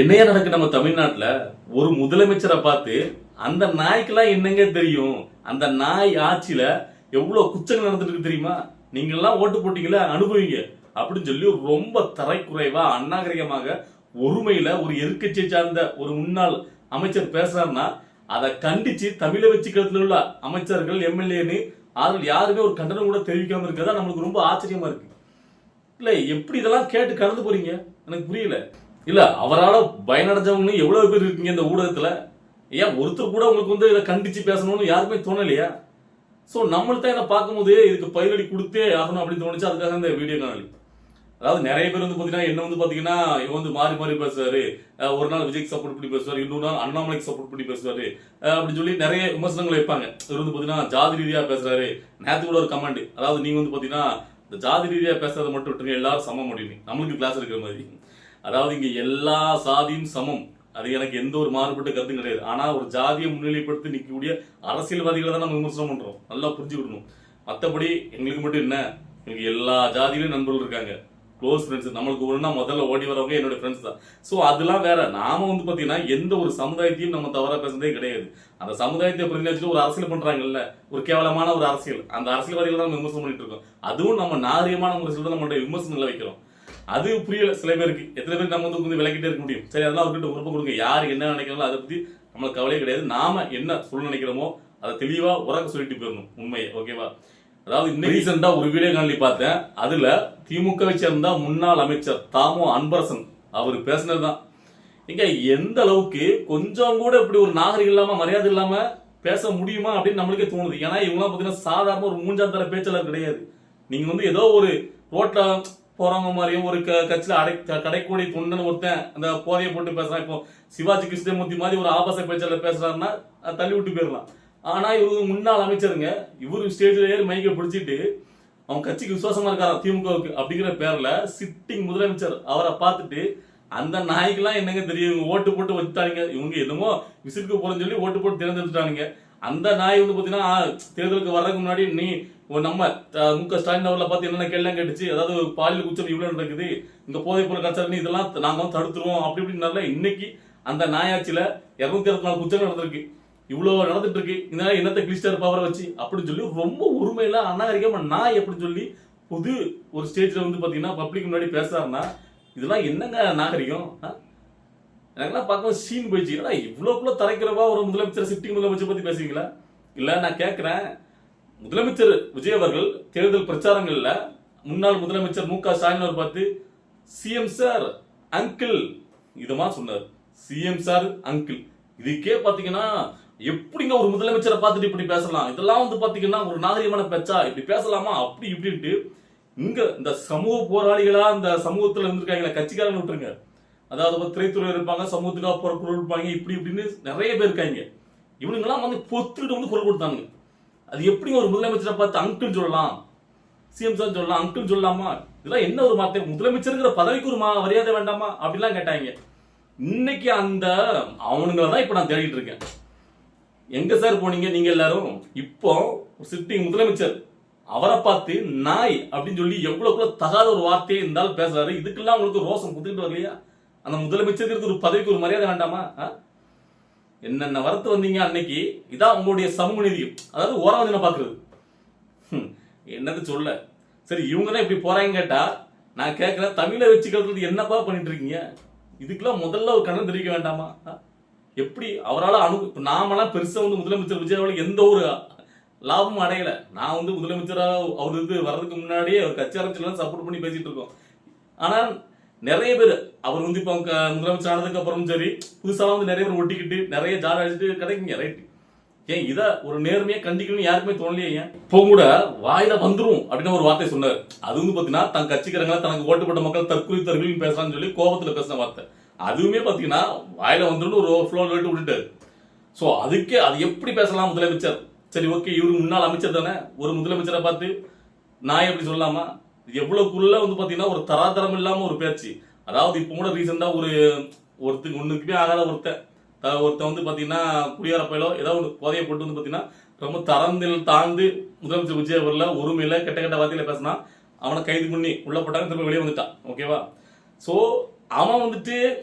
என்னையா நடக்கு நம்ம தமிழ்நாட்டுல ஒரு முதலமைச்சரை பார்த்து அந்த நாய்க்கெல்லாம் என்னங்க தெரியும்? அந்த நாய் ஆட்சியில எவ்வளவு குற்றங்கள் நடந்துட்டு இருக்கு தெரியுமா? நீங்க எல்லாம் ஓட்டு போட்டீங்களா, அனுபவிங்க அப்படின்னு சொல்லி ரொம்ப தரைக்குறைவா அநாகரிகமாக ஒருமையில ஒரு எதிர்க்கட்சியை சார்ந்த ஒரு முன்னாள் அமைச்சர் பேசுறாருன்னா அதை கண்டிச்சு தமிழை வச்சுக்கிறதுல உள்ள அமைச்சர்கள் எம்எல்ஏன்னு அதில் யாருமே ஒரு கண்டனம் கூட தெரிவிக்காம இருக்கிறதா நம்மளுக்கு ரொம்ப ஆச்சரியமா இருக்கு. இல்ல எப்படி இதெல்லாம் கேட்டு கடந்து போறீங்க எனக்கு புரியல. இல்ல அவரால் பயனடைஞ்சவங்க எவ்வளவு பேர் இருக்கீங்க இந்த ஊடகத்துல? ஏன் ஒருத்தர் கூட உங்களுக்கு இதை கண்டிச்சு பேசணும்னு யாருமே தோணலையா? சோ நம்மள்ட்ட இதை பார்க்கும்போது இதுக்கு பதிலடி கொடுத்தே ஆகணும் அப்படின்னு தோணுச்சு. அதுக்காக இந்த வீடியோ காணொலி. அதாவது நிறைய பேர் பாத்தீங்கன்னா என்ன பாத்தீங்கன்னா இவன் மாறி மாறி பேசுவாரு. ஒரு நாள் விஜய்க்கு சப்போர்ட் பண்ணி பேசுவாரு, இன்னொரு நாள் அண்ணாமலைக்கு சப்போர்ட் பண்ணி பேசுவாரு அப்படின்னு சொல்லி நிறைய விமர்சனங்கள் வைப்பாங்க. இவர் பாத்தீங்கன்னா ஜாதி ரீதியா பேசுறாரு. நேற்று கூட ஒரு கமெண்ட், அதாவது நீங்க பாத்தீங்கன்னா இந்த ஜாதி ரீதியா பேசுறதை மட்டும் விட்டுருங்க, எல்லாரும் சமம் முடியும், நம்மளுக்கு கிளாஸ் இருக்கிற மாதிரி. அதாவது இங்க எல்லா சாதியும் சமம், அது எனக்கு எந்த ஒரு மாறுபட்ட கருத்தும் கிடையாது. ஆனா ஒரு ஜாதியை முன்னிலைப்படுத்தி நிற்கக்கூடிய அரசியல்வாதிகளை தான் நம்ம விமர்சனம் பண்றோம், நல்லா புரிஞ்சுக்கணும். மற்றபடி எங்களுக்கு மட்டும் என்ன, எங்களுக்கு எல்லா ஜாதியிலும் நண்பர்கள் இருக்காங்க, க்ளோஸ் ஃப்ரெண்ட்ஸ். நம்மளுக்கு ஒழுங்கா முதல்ல ஓடி வரவங்க என்னோட ஃப்ரெண்ட்ஸ் தான். ஸோ அதெல்லாம் வேற. நாம பாத்தீங்கன்னா எந்த ஒரு சமுதாயத்தையும் நம்ம தவறா பேசுறதே கிடையாது. அந்த சமுதாயத்தை பிரதிநிதிச்சு ஒரு அரசியல் பண்றாங்கல்ல, ஒரு கேவலமான ஒரு அரசியல், அந்த அரசியல்வாதிகள் தான் நம்ம விமர்சனம் பண்ணிட்டு இருக்கோம். அதுவும் நம்ம நாகரிகமான முறையில் தான் நம்மளுடைய விமர்சனங்களை வைக்கிறோம். அது புரியல சில பேருக்கு. எத்தனை பேருக்கு நம்ம வந்து விளக்கிட்டே இருக்க முடியும்? சரி, அதெல்லாம் அவர்கிட்ட உறுப்பு கொடுங்க. யாரு என்ன நினைக்கிறாங்களோ அதை பத்தி நம்மளுக்கு கவலையே கிடையாது. நாம என்ன சொல்ல நினைக்கிறோமோ அதை தெளிவா உறக்க சொல்லிட்டு போயிடணும் உண்மையை. ஓகேவா? அதாவது இன்னைக்கு ரீசெண்டா ஒரு வீடியோ காணொலி பார்த்தேன். அதுல திமுகவை சேர்ந்த முன்னாள் அமைச்சர் தாமோ அன்பரசன் அவர் பேசினதுதான். இங்க எந்த அளவுக்கு கொஞ்சம் கூட இப்படி ஒரு நாகரிகம் இல்லாம மரியாதை இல்லாம பேச முடியுமா அப்படின்னு நம்மளுக்கே தோணுது. ஏன்னா இவங்க பாத்தீங்கன்னா சாதாரண ஒரு மூஞ்சாந்தர பேச்சாளர் கிடையாது. நீங்க ஏதோ ஒரு ரோட்ல போறவங்க மாதிரியும் ஒரு கட்சியில கடைக்கூடி தொண்டன் ஒருத்தன் அந்த போதையை போட்டு பேசுறான். இப்போ சிவாஜி கிருஷ்ணமூர்த்தி மாதிரி ஒரு ஆபாச பேச்சாளர் பேசுறாருன்னா தள்ளி விட்டு போயிடலாம். ஆனா இவரு முன்னாள் அமைச்சருங்க, இவரு ஸ்டேஜ்ல ஏறி மைக்க பிடிச்சிட்டு அவங்க கட்சிக்கு விசுவாசமா இருக்காரா திமுகவுக்கு அப்படிங்கிற பேர்ல சிட்டிங் முதலமைச்சர் அவரை பார்த்துட்டு அந்த நாய்க்கெல்லாம் என்னங்க தெரியும், ஓட்டு போட்டு வச்சுட்டானுங்க, இவங்க என்னமோ விசிலுக்கு போறேன்னு சொல்லி ஓட்டு போட்டு தேர்ந்தெடுத்துட்டானுங்க. அந்த நாய் பாத்தீங்கன்னா தேர்தலுக்கு வர்றதுக்கு முன்னாடி நீ நம்ம முக ஸ்டாலின் அவர்ல பார்த்து என்னென்ன கேள்வி கேட்டுச்சு, அதாவது பாலியல் குற்றம் இவ்வளவு நடக்குது, இந்த போதை பொருள் கச்சாரணி இதெல்லாம் நாங்க தடுத்துருவோம் அப்படி இப்படின்னால இன்னைக்கு அந்த நாயாட்சியில 264 குற்றங்கள் நடந்திருக்கு. இவ்வளவு நடந்துட்டு இருக்கு. இந்த என்னத்தை கிளிஸ்டர் பவரை வச்சு அப்படின்னு சொல்லி ரொம்ப உரிமையில அநாகரிகமா நாய் அப்படின்னு சொல்லி புது ஒரு ஸ்டேஜ்ல பாத்தீங்கன்னா பப்ளிக் முன்னாடி பேசுறாருன்னா இதெல்லாம் என்னங்க நாகரிகம்? எனக்கெல்லாம் பார்க்கும்போது சீன் போயிடுச்சு. ஏன்னா இவ்வளவுக்குள்ள தரைக்கிறவா ஒரு முதலமைச்சர் சிட்டிங் முதலமைச்சர் பத்தி பேசுவீங்களா? இல்ல நான் கேட்கிறேன், முதலமைச்சர் விஜய் அவர்கள் தேர்தல் பிரச்சாரங்கள்ல முன்னாள் முதலமைச்சர் மு.க. ஸ்டாலின் அவர் பார்த்து சிஎம் சார் அங்கிள் இதுமா சொன்னார். சிஎம் சார் அங்கிள், இதுக்கே பாத்தீங்கன்னா எப்படிங்க ஒரு முதலமைச்சரை பார்த்துட்டு இப்படி பேசலாம்? இதெல்லாம் பாத்தீங்கன்னா ஒரு நாகரிகமான பேச்சா? இப்படி பேசலாமா அப்படி இப்படின்ட்டு இங்க இந்த சமூக போராளிகளா இந்த சமூகத்துல இருந்திருக்காங்க, கட்சிக்காரங்க விட்டுருங்க, அதாவது திரைத்துறை இருப்பாங்க, சமூகத்துக்காக போற குரல் இருப்பாங்க, இப்படி இப்படின்னு நிறைய பேர் இருக்காங்க. இவனுங்கெல்லாம் பொத்துட்டு குரல் கொடுத்தாங்க. அது எப்படி ஒரு முதலமைச்சரை பார்த்து அங்கிள் சொல்லலாம், சிஎம் சார் சொல்லலாம், அங்கிள் சொல்லலாமா? இதெல்லாம் என்ன ஒரு வார்த்தை? முதலமைச்சருங்கிற பதவிக்கு ஒரு மரியாதை வேண்டாமா அப்படிலாம் கேட்டாங்க. இன்னைக்கு அந்த அவனுங்களை தான் இப்ப நான் தேடிட்டு இருக்கேன். எங்க சார் போனீங்க நீங்க எல்லாரும்? இப்போ சிட்டிங் முதலமைச்சர் அவரை பார்த்து நாய் அப்படின்னு சொல்லி எவ்வளவு தகாத ஒரு வார்த்தையை இருந்தாலும் பேசுறாரு. இதுக்கெல்லாம் உங்களுக்கு ரோசம் குத்துக்கிட்டு வரலையா? அந்த முதலமைச்சருக்கு ஒரு பதவிக்கு ஒரு மரியாதை வேண்டாமா? என்னென்ன வரத்து வந்தீங்க அன்னைக்கு. இதான் உங்களுடைய சமூக நீதி, அதாவது ஓராவது பாக்குறது. என்னது சொல்ல. சரி, இவங்க தான் இப்படி போறாங்க கேட்டா நான் கேட்கிறேன், தமிழை வச்சுக்கிறது என்னப்பா பண்ணிட்டு இருக்கீங்க? இதுக்கெல்லாம் முதல்ல ஒரு கண்ணம் தெரிவிக்க வேண்டாமா? எப்படி அவரால் நாமெல்லாம் பெருசா முதலமைச்சர் விஜய் அவர்களுக்கு எந்த ஒரு லாபமும் அடையல. நான் முதலமைச்சரா அவருக்கு வர்றதுக்கு முன்னாடியே அவர் கட்சி ஆரம்பிச்சு சப்போர்ட் பண்ணி பேசிட்டு இருக்கோம். ஆனா நிறைய பேர் அவர் இப்போ முதலமைச்சர் ஆனதுக்கு அப்புறம் சரி புதுசாலாம் நிறைய பேர் ஒட்டிக்கிட்டு நிறைய ஜாட அடிச்சுட்டு கிடைக்குங்க. ரைட், ஏன் இதை ஒரு நேர்மையா கண்டிக்கணும்னு யாருக்குமே தோணலையே? ஏன் இப்போ கூட வாயில வந்துரும் அப்படின்னு ஒரு வார்த்தை சொன்னார். அது பாத்தீங்கன்னா தன் கட்சிக்காரங்கள தனக்கு ஓட்டு போட்ட மக்கள் தற்கொலை பேசுறான்னு சொல்லி கோபத்துல பேசின வார்த்தை. அதுவுமே பாத்தீங்கன்னா வாயில வந்துடும் ஒரு ஃப்ளோ விட்டுட்டாரு. சோ அதுக்கே அது எப்படி பேசலாம் முதலமைச்சர்? சரி ஓகே, இவரு முன்னாள் அமைச்சர் தானே, ஒரு முதலமைச்சரை பார்த்து நான் எப்படி சொல்லலாமா? எவ்வளவுக்குள்ள பாத்தீங்கன்னா ஒரு தராதரம் இல்லாம ஒரு பேச்சு. அதாவது இப்ப கூட ரீசெண்டா ஒண்ணுக்குமே ஆகாத ஒருத்தன் பாத்தீங்கன்னா குடியாரப்பையிலோ ஏதாவது போதையை போட்டு பாத்தீங்கன்னா ரொம்ப தரந்தில் தாழ்ந்து முதலமைச்சர் விஜய் அவர்ல ஒருமையில கெட்ட கெட்ட வார்த்தையில பேசினா அவனை கைது பண்ணி உள்ள போட்டாங்க, திரும்ப வெளியே வந்துட்டான். ஓகேவா? சோ அவன் வந்துட்டு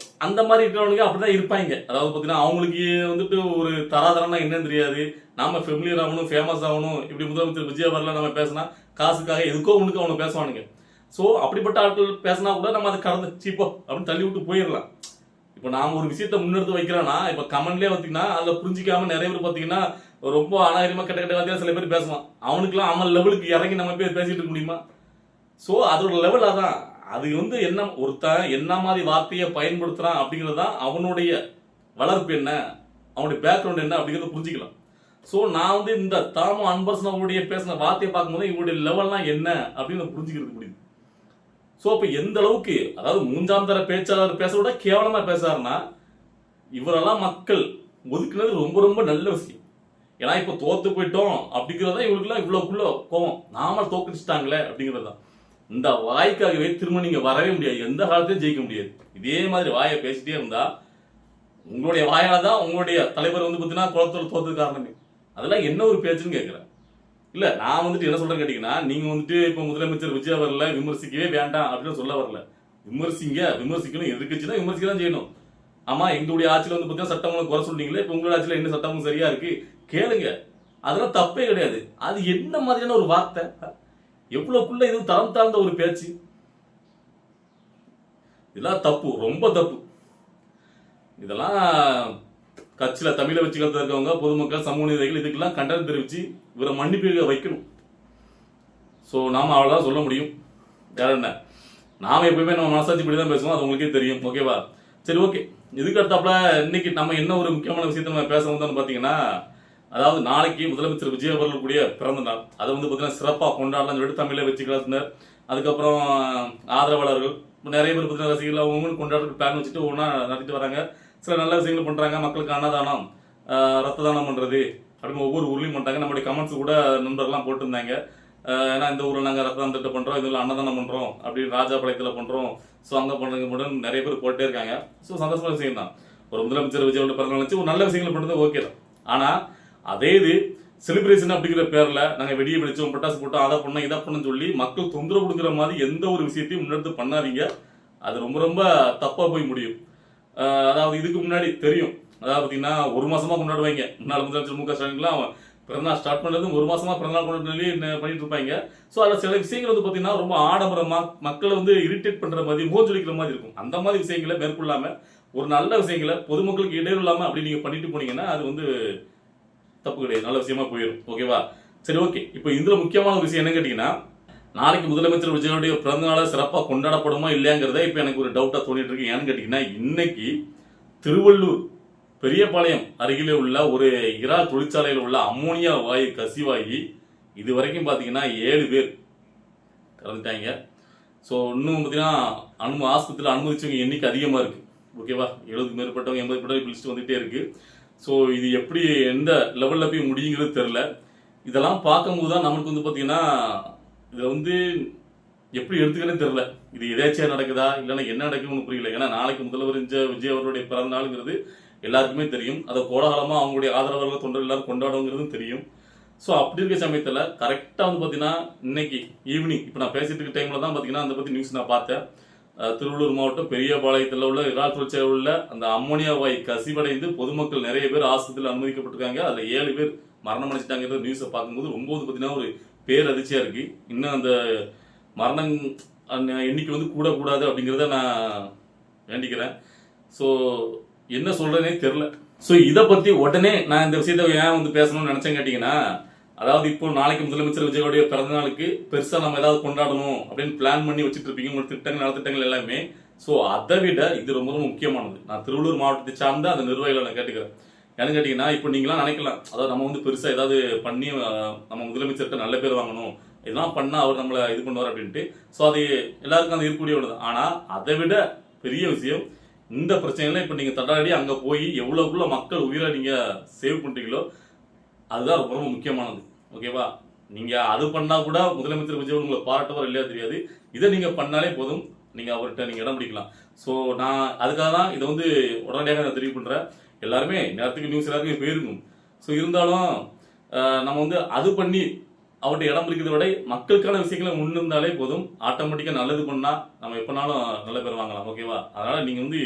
அந்த மாதிரி இருக்கிறவனுக்கு அப்படிதான் இருப்பாங்க. அதாவது பாத்தீங்கன்னா அவங்களுக்கு வந்துட்டு ஒரு தராதரம்னா என்னன்னு தெரியாது. நாம ஃபெமிலியர் ஆகணும், ஃபேமஸ் ஆகணும், இப்படி முதலமைச்சர் விஜயவர்ல நம்ம பேசினா காசுக்காக எதுக்கோ ஒண்ணுக்கு அவனு பேசுவானுங்க. சோ அப்படிப்பட்ட ஆட்கள் பேசினா கூட நம்ம அதை கடந்து சீப்போ அப்படின்னு தள்ளி விட்டு போயிடலாம். இப்ப நாம ஒரு விஷயத்த முன்னெடுத்து வைக்கிறோம்னா இப்ப கமெண்ட்லயே பாத்தீங்கன்னா அதுல புரிஞ்சிக்காம நிறைய பேர் பாத்தீங்கன்னா ரொம்ப அநாகரிகமா கெட்ட கெட்ட வார்த்தையா சில பேர் பேசுவான். அவனுக்குலாம் அவன் லெவலுக்கு இறங்கி நம்ம பேர் பேசிட்டு இருக்க முடியுமா? சோ அதோட லெவல் அதான். அது வந்து என்ன ஒருத்தன் என்ன மாதிரி வார்த்தையை பயன்படுத்துறான் அப்படிங்கறதுதான் அவனுடைய வளர்ப்பு என்ன, அவனுடைய பேக்ரவுண்ட் என்ன அப்படிங்கறத புரிஞ்சுக்கலாம். சோ நான் வந்து இந்த தாமோ அன்பரசன் அவருடைய பேசின வார்த்தையை பார்க்கும்போது இவருடைய லெவல்லாம் என்ன அப்படின்னு புரிஞ்சுக்கிறது முடியுது. சோ அப்ப எந்த அளவுக்கு அதாவது மூன்றாம் தர பேச்சாளர் பேச விட கேவலமா பேசாருன்னா இவரெல்லாம் மக்கள் ஒதுக்குனது ரொம்ப ரொம்ப நல்ல விஷயம். ஏன்னா இப்ப தோத்து போயிட்டோம் அப்படிங்கறத இவங்களுக்குலாம் இவ்வளவுக்குள்ள கோவம், நாம தோக்கடிச்சிட்டாங்களே அப்படிங்கறதுதான். இந்த வாய்க்காகவே திரும்ப நீங்க வரவே முடியாது, எந்த காலத்தையும் ஜெயிக்க முடியாது. இதே மாதிரி வாயை பேசிட்டே இருந்தா உங்களுடைய வாயால தான் உங்களுடைய தலைவர் வந்து பாத்தீங்கன்னா குளத்துல தோத்தது காரணமே. அதெல்லாம் என்ன ஒரு பேச்சுன்னு கேட்கிறேன். இல்ல நான் வந்துட்டு என்ன சொல்றேன்னு கேட்டீங்கன்னா, நீங்க வந்துட்டு இப்ப முதலமைச்சர் விஜய் அவர்களை விமர்சிக்கவே வேண்டாம் அப்படின்னு சொல்ல வரல. விமர்சிக்கணும், எதிர்க்கட்சி தான் விமர்சிக்க தான் செய்யணும். ஆமா எங்களுடைய ஆட்சியில வந்து பாத்தீங்கன்னா சட்டம் குறை சொல்றீங்களே, இப்ப உங்களுடைய ஆட்சியில என்ன சட்டமும் சரியா இருக்கு கேளுங்க, அதெல்லாம் தப்பே கிடையாது. அது என்ன மாதிரியான ஒரு வார்த்தை, எவ்வளவுக்குள்ள இது தரம் தாழ்ந்த ஒரு பேச்சு, இதெல்லாம் தப்பு, ரொம்ப தப்பு. இதெல்லாம் கட்சியில தமிழை வச்சுக்கிறத இருக்கவங்க பொதுமக்கள் சமூக நீதிகள் இதுக்கெல்லாம் கண்டனம் தெரிவிச்சு இவரை மன்னிப்பு வைக்கணும். ஸோ நாம அவ்வளவுதான் சொல்ல முடியும். வேற என்ன, நாம எப்பவுமே நம்ம மனசாட்சி படி தான் பேசுவோம், அது உங்களுக்கே தெரியும். ஓகேவா? சரி, ஓகே. இதுக்கு அடுத்தாப்புல இன்னைக்கு நம்ம என்ன ஒரு முக்கியமான விஷயத்த நம்ம பேச வந்தோம்னு பாத்தீங்கன்னா, அதாவது நாளைக்கு முதலமைச்சர் விஜய் அவர்களுடைய பிறந்த நாள். அதை வந்து பாத்தீங்கன்னா சிறப்பா கொண்டாடலாம் சொல்லிட்டு தமிழை வச்சுக்கிறார். அதுக்கப்புறம் ஆதரவாளர்கள் நிறைய பேர் பார்த்தீங்கன்னா ரசிகர்கள் அவங்க கொண்டாடுறதுக்கு பிளான் வச்சுட்டு ஒவ்வொன்றா நடத்திட்டு வராங்க. சில நல்ல விஷயங்கள் பண்றாங்க, மக்களுக்கு அன்னதானம், ரத்த தானம் பண்றது அப்படின்னு ஒவ்வொரு ஊர்லயும் பண்றாங்க. நம்மளுடைய கமெண்ட்ஸ் கூட நண்பர்கள்லாம் போட்டிருந்தாங்க. ஏன்னா இந்த ஊர்ல நாங்க ரத்த தானம் திட்டம் பண்றோம், இதுல அன்னதானம் பண்றோம், அப்படி ராஜாபாளையத்துல பண்றோம், ஸோ அங்க பண்றதுக்கு மட்டும் நிறைய பேர் போட்டே இருக்காங்க. ஸோ சந்தோஷமான விஷயம் தான். ஒரு முதலமைச்சர் விஜயோட பிறந்த வச்சு ஒரு நல்ல விஷயங்கள் பண்றது ஓகே தான். ஆனா அதே இது செலிப்ரேஷன் அப்படிங்கிற பேர்ல நாங்க வெடியை வெடிச்சோம், பட்டாசு போட்டோம், அதை பண்ணோம் இதை பண்ணு சொல்லி மக்கள் தொந்தரவு கொடுக்குற மாதிரி எந்த ஒரு விஷயத்தையும் முன்னெடுத்து பண்ணாதீங்க. அது ரொம்ப ரொம்ப தப்பா போய் முடியும். அதாவது இதுக்கு முன்னாடி தெரியும், அதாவது பாத்தீங்கன்னா ஒரு மாசமா கொண்டாடுவாங்க. முன்னாள் முதலமைச்சர் மு க ஸ்டாலின்லாம் பிறந்தநாள் ஸ்டார்ட் பண்ணது ஒரு மாசமா பிறந்தநாள் கொண்டாடி பண்ணிட்டு இருப்பாங்க. ஸோ அதில் சில விஷயங்கள் வந்து பாத்தீங்கன்னா ரொம்ப ஆடம்பரமா மக்களை வந்து இரிட்டேட் பண்ற மாதிரி மூஞ்சொலிக்கிற மாதிரி இருக்கும். அந்த மாதிரி விஷயங்களை மேற்கொள்ளாம ஒரு நல்ல விஷயங்களை பொதுமக்களுக்கு இடையூறு இல்லாம அப்படி நீங்க பண்ணிட்டு போனீங்கன்னா அது வந்து தப்பு கிடையாது, நல்ல விஷயமா போயிடும். ஓகேவா? சரி, ஓகே. இப்போ இதுல முக்கியமான ஒரு விஷயம் என்ன கேட்டீங்கன்னா, நாளைக்கு முதலமைச்சர் விஜயோடைய பிறந்த நாளை சிறப்பாக கொண்டாடப்படுமா இல்லையாங்கிறத இப்போ எனக்கு ஒரு டவுட்டா தோணிட்டு இருக்கு. ஏன்னு கேட்டீங்கன்னா, இன்னைக்கு திருவள்ளூர் பெரியபாளையம் அருகிலே உள்ள ஒரு இறால் தொழிற்சாலையில் உள்ள அம்மோனியா வாயு கசிவாகி இது வரைக்கும் பாத்தீங்கன்னா 7 பேர் இறந்துட்டாங்க. ஸோ இன்னும் பார்த்தீங்கன்னா ஆஸ்பத்திரியில் அனுமதிச்சவங்க எண்ணிக்கை அதிகமாக இருக்கு. ஓகேவா? 70 மேற்பட்டவங்க 80 பேர் லிஸ்ட் வந்துட்டே இருக்கு. ஸோ இது எப்படி எந்த லெவலில் போய் முடியுங்கிறது தெரில. இதெல்லாம் பார்க்கும்போது தான் நம்மளுக்கு வந்து பார்த்தீங்கன்னா இதில் வந்து எப்படி எடுத்துக்கிறேன்னு தெரில. இது எதாச்சியாக நடக்குதா இல்லைன்னா என்ன நடக்குதுன்னு புரியல. ஏன்னா நாளைக்கு முதல்வர் விஜய் அவருடைய பிறந்த நாளுங்கிறது எல்லாருக்குமே தெரியும். அதை கோலாகலமாக அவங்களுடைய ஆதரவாளர்கள் தொண்டர் எல்லாரும் கொண்டாடுங்கிறதும் தெரியும். ஸோ அப்படி இருக்க சமயத்தில் கரெக்டாக வந்து பார்த்தீங்கன்னா இன்னைக்கு ஈவினிங் இப்போ நான் பேசிட்டு இருக்க டைமில் தான் பார்த்தீங்கன்னா அதை பற்றி நியூஸ் நான் பார்த்தேன். திருவள்ளூர் மாவட்டம் பெரியபாளையத்தில் உள்ள இறால் தொழிற்சாலையில் உள்ள அந்த அம்மோனியா வாயு கசிவடைந்து பொதுமக்கள் நிறைய பேர் ஆஸ்பத்திரியில் அனுமதிக்கப்பட்டிருக்காங்க. அதில் 7 பேர் மரணம் அடைச்சிட்டாங்கிறது நியூஸை பார்க்கும்போது ரொம்ப பார்த்தீங்கன்னா ஒரு பேரதிர்ச்சியாக இருக்கு. இன்னும் அந்த மரணம் எண்ணிக்கை வந்து கூடக்கூடாது அப்படிங்கிறத நான் வேண்டிக்கிறேன். ஸோ என்ன சொல்றேனே தெரியல. ஸோ இதை பற்றி உடனே நான் இந்த விஷயத்தை ஏன் வந்து பேசணும்னு நினைச்சேன் கேட்டீங்கன்னா, அதாவது இப்போ நாளைக்கு முதலமைச்சர் விஜயோடைய பிறந்த நாளுக்கு பெருசா நம்ம ஏதாவது கொண்டாடணும் அப்படின்னு பிளான் பண்ணி வச்சுட்டு இருப்பீங்க உங்களுக்கு திட்டங்கள் நலத்திட்டங்கள் எல்லாமே. ஸோ அதை விட இது ரொம்ப ரொம்ப முக்கியமானது. நான் திருவள்ளூர் மாவட்டத்தை சார்ந்த அந்த நிர்வாகிகளை நான் கேட்டுக்கிறேன். ஏன்னு கேட்டீங்கன்னா, இப்போ நீங்களாம் நினைக்கலாம் அதாவது நம்ம வந்து பெருசா ஏதாவது பண்ணி நம்ம முதலமைச்சர்கிட்ட நல்ல பேர் வாங்கணும், இதெல்லாம் பண்ணா அவர் நம்மளை இது பண்ணுவார் அப்படின்ட்டு. ஸோ அது எல்லாருக்கும் அந்த இருக்கக்கூடிய ஒன்று தான். ஆனா அதை விட பெரிய விஷயம் இந்த பிரச்சனைலாம் இப்போ நீங்க தடாடி அங்க போய் எவ்வளவுக்குள்ள மக்கள் உயிரை நீங்க சேவ் பண்றீங்களோ அதுதான் ரொம்ப ரொம்ப முக்கியமானது. ஓகேவா? நீங்க அது பண்ணா கூட முதலமைச்சர் விஜய் உங்களை பாராட்டுவார் இல்லையா தெரியாது. இதை நீங்க பண்ணாலே போதும், நீங்க அவர்கிட்ட நீங்க இடம் பிடிக்கலாம். ஸோ நான் அதுக்காக தான் இதை வந்து உடனடியாக நான் தெரிவு பண்றேன். எல்லாருமே நேரத்துக்கு நியூஸ் எல்லாருக்குமே போயிருக்கும். ஸோ இருந்தாலும் நம்ம வந்து அது பண்ணி அவர்கிட்ட இடம் பிடிக்கிறத விட மக்களுக்கான விஷயங்களை முன்னிருந்தாலே போதும். ஆட்டோமேட்டிக்கா நல்லது பண்ணா நம்ம எப்பனாலும் நல்ல பேர் வாங்கலாம். ஓகேவா? அதனால நீங்க வந்து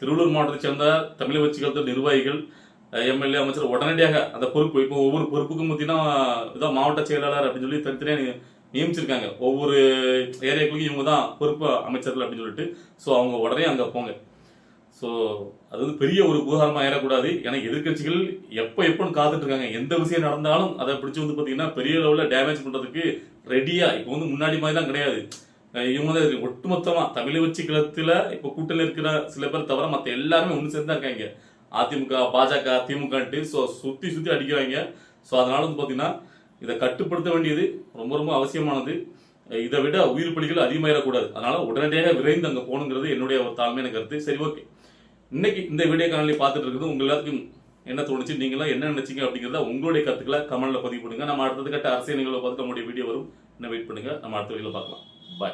திருவள்ளூர் மாவட்டத்தை சேர்ந்த தமிழக வெற்றி கழகத்தின் நிர்வாகிகள், எம்எல்ஏ, அமைச்சர் உடனடியாக அந்த பொறுப்பு, இப்போ ஒவ்வொரு பொறுப்புக்கும் பார்த்தீங்கன்னா இதான் மாவட்ட செயலாளர் அப்படின்னு சொல்லி தனித்தனியாக நியமிச்சிருக்காங்க. ஒவ்வொரு ஏரியாக்குள்ளேயும் இவங்க தான் பொறுப்பு அமைச்சர்கள் அப்படின்னு சொல்லிட்டு. ஸோ அவங்க உடனே அங்கே போங்க. ஸோ அது வந்து பெரிய ஒரு விவகாரமாக ஏறக்கூடாது. ஏன்னா எதிர்கட்சிகள் எப்போன்னு காத்துட்டு இருக்காங்க. எந்த விஷயம் நடந்தாலும் அதை பிடிச்சி வந்து பார்த்தீங்கன்னா பெரிய லெவலில் டேமேஜ் பண்ணுறதுக்கு ரெடியாக. இப்போ வந்து முன்னாடி மாதிரிலாம் கிடையாது. இவங்க தான் ஒட்டுமொத்தமா தமிழக வெற்றி கழகத்துல இப்போ கூட்டணியில் இருக்கிற சில பேர் தவிர மற்ற எல்லாருமே ஒன்று சேர்ந்து தான் இருக்காங்க. அதிமுக, பாஜக, திமுகன்ட்டு. ஸோ சுத்தி அடிக்கிறாங்க. ஸோ அதனால வந்து பார்த்தீங்கன்னா இதை கட்டுப்படுத்த வேண்டியது ரொம்ப ரொம்ப அவசியமானது. இதை விட உயிர் பலிகள் அதிகமாயிடக்கூடாது. அதனால உடனடியாக விரைந்து அங்கே போகணுங்கிறது என்னுடைய ஒரு தாழ்மையான கருத்து. சரி, ஓகே. இன்னைக்கு இந்த வீடியோ காணொலி பார்த்துட்டு இருக்கிறது உங்க எல்லாத்துக்கும் என்ன தோணுச்சு, நீங்களாம் என்ன நினைச்சீங்க அப்படிங்கிறத உங்களுடைய கருத்துக்களை கமெண்ட்ல பதிவு பண்ணுங்க. நம்ம அடுத்தது கட்ட அரசியல் நிகழ்வை பார்த்து நம்மளுடைய வீடியோ வரும். இன்னும் வெயிட் பண்ணுங்க. நம்ம அடுத்த வீடியோல பார்க்கலாம்.